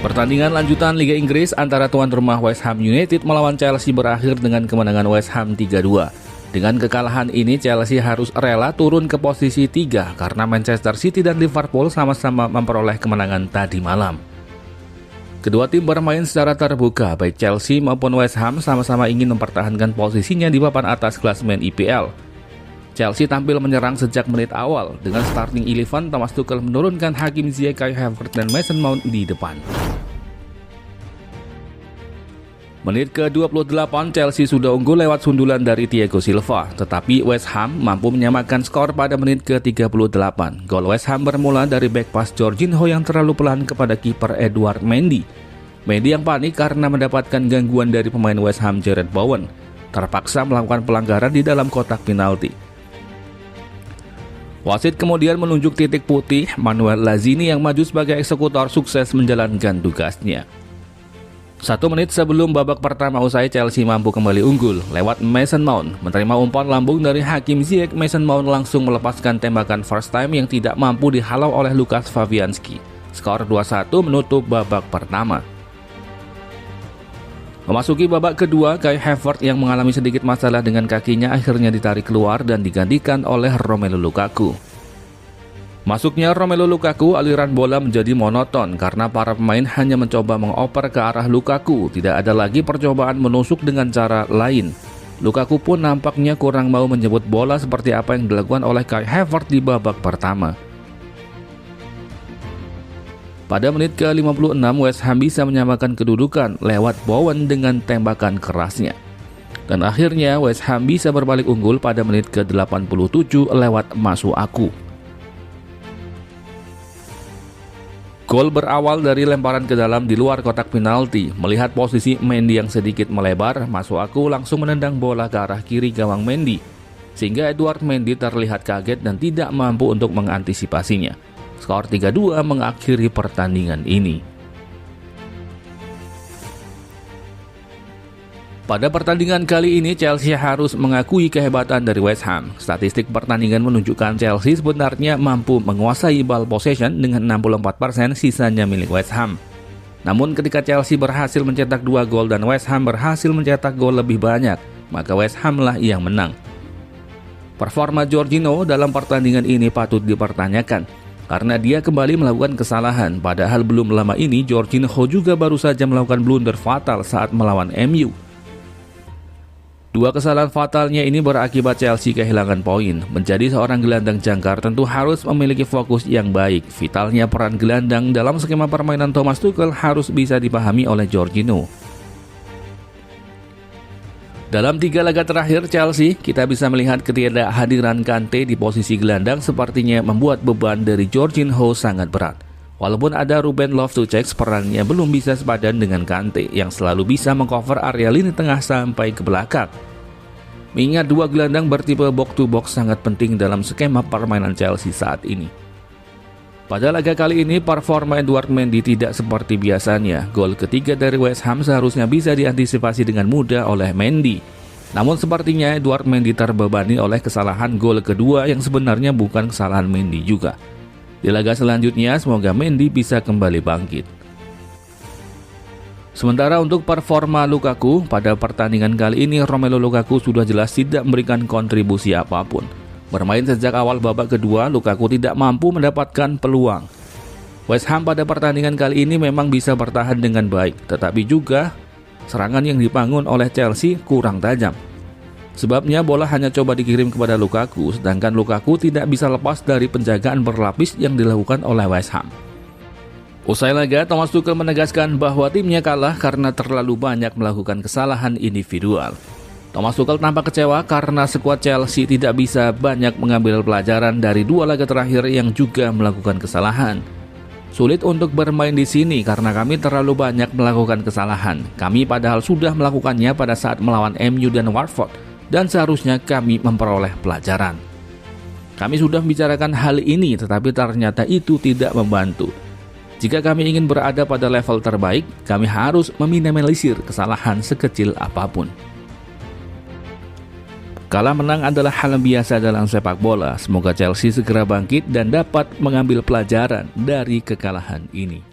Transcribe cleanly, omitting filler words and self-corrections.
Pertandingan lanjutan Liga Inggris antara tuan rumah West Ham United melawan Chelsea berakhir dengan kemenangan West Ham 3-2. Dengan kekalahan ini, Chelsea harus rela turun ke posisi 3 karena Manchester City dan Liverpool sama-sama memperoleh kemenangan tadi malam. Kedua tim bermain secara terbuka, baik Chelsea maupun West Ham sama-sama ingin mempertahankan posisinya di papan atas klasemen IPL. Chelsea tampil menyerang sejak menit awal. Dengan starting 11, Thomas Tuchel menurunkan Hakim Ziyech, Kai Havertz, dan Mason Mount di depan. Menit ke-28, Chelsea sudah unggul lewat sundulan dari Thiago Silva, tetapi West Ham mampu menyamakan skor pada menit ke-38. Gol West Ham bermula dari back pass Jorginho yang terlalu pelan kepada kiper Edouard Mendy. Mendy yang panik karena mendapatkan gangguan dari pemain West Ham Jarrod Bowen, terpaksa melakukan pelanggaran di dalam kotak penalti. Wasit kemudian menunjuk titik putih Manuel Lanzini yang maju sebagai eksekutor sukses menjalankan tugasnya. 1 menit sebelum babak pertama usai, Chelsea mampu kembali unggul lewat Mason Mount. Menerima umpan lambung dari Hakim Ziyech, Mason Mount langsung melepaskan tembakan first time yang tidak mampu dihalau oleh Lukas Fabianski. Skor 2-1 menutup babak pertama. Memasuki babak kedua, Kai Havertz yang mengalami sedikit masalah dengan kakinya akhirnya ditarik keluar dan digantikan oleh Romelu Lukaku. Masuknya Romelu Lukaku, aliran bola menjadi monoton karena para pemain hanya mencoba mengoper ke arah Lukaku. Tidak ada lagi percobaan menusuk dengan cara lain. Lukaku pun nampaknya kurang mau menjemput bola seperti apa yang dilakukan oleh Kai Havertz di babak pertama. Pada menit ke-56, West Ham bisa menyamakan kedudukan lewat Bowen dengan tembakan kerasnya. Dan akhirnya West Ham bisa berbalik unggul pada menit ke-87 lewat Masuaku. Gol berawal dari lemparan ke dalam di luar kotak penalti. Melihat posisi Mendy yang sedikit melebar, Masuaku langsung menendang bola ke arah kiri gawang Mendy, sehingga Edouard Mendy terlihat kaget dan tidak mampu untuk mengantisipasinya. Skor 3-2 mengakhiri pertandingan ini. Pada pertandingan kali ini, Chelsea harus mengakui kehebatan dari West Ham. Statistik pertandingan menunjukkan Chelsea sebenarnya mampu menguasai ball possession dengan 64%, sisanya milik West Ham. Namun ketika Chelsea berhasil mencetak 2 gol dan West Ham berhasil mencetak gol lebih banyak, maka West Ham lah yang menang. Performa Jorginho dalam pertandingan ini patut dipertanyakan, karena dia kembali melakukan kesalahan. Padahal belum lama ini Jorginho juga baru saja melakukan blunder fatal saat melawan MU. 2 kesalahan fatalnya ini berakibat Chelsea kehilangan poin. Menjadi seorang gelandang jangkar tentu harus memiliki fokus yang baik. Vitalnya peran gelandang dalam skema permainan Thomas Tuchel harus bisa dipahami oleh Jorginho. Dalam 3 laga terakhir Chelsea, kita bisa melihat ketidakhadiran Kante di posisi gelandang sepertinya membuat beban dari Jorginho sangat berat. Walaupun ada Ruben Loftus-Cheek, perannya belum bisa sepadan dengan Kante yang selalu bisa mengcover area lini tengah sampai ke belakang. Mengingat 2 gelandang bertipe box to box sangat penting dalam skema permainan Chelsea saat ini. Pada laga kali ini, performa Edouard Mendy tidak seperti biasanya. Gol ketiga dari West Ham seharusnya bisa diantisipasi dengan mudah oleh Mendy. Namun sepertinya Edouard Mendy terbebani oleh kesalahan gol kedua yang sebenarnya bukan kesalahan Mendy juga. Di laga selanjutnya, semoga Mendy bisa kembali bangkit. Sementara untuk performa Lukaku, pada pertandingan kali ini Romelu Lukaku sudah jelas tidak memberikan kontribusi apapun. Bermain sejak awal babak kedua, Lukaku tidak mampu mendapatkan peluang. West Ham pada pertandingan kali ini memang bisa bertahan dengan baik, tetapi juga serangan yang dibangun oleh Chelsea kurang tajam. Sebabnya bola hanya coba dikirim kepada Lukaku, sedangkan Lukaku tidak bisa lepas dari penjagaan berlapis yang dilakukan oleh West Ham. Usai laga, Thomas Tuchel menegaskan bahwa timnya kalah karena terlalu banyak melakukan kesalahan individual. Thomas Tuchel tampak kecewa karena skuad Chelsea tidak bisa banyak mengambil pelajaran dari 2 laga terakhir yang juga melakukan kesalahan. Sulit untuk bermain di sini karena kami terlalu banyak melakukan kesalahan. Kami padahal sudah melakukannya pada saat melawan MU dan Watford, dan seharusnya kami memperoleh pelajaran. Kami sudah membicarakan hal ini, tetapi ternyata itu tidak membantu. Jika kami ingin berada pada level terbaik, kami harus meminimalisir kesalahan sekecil apapun. Kalah menang adalah hal biasa dalam sepak bola. Semoga Chelsea segera bangkit dan dapat mengambil pelajaran dari kekalahan ini.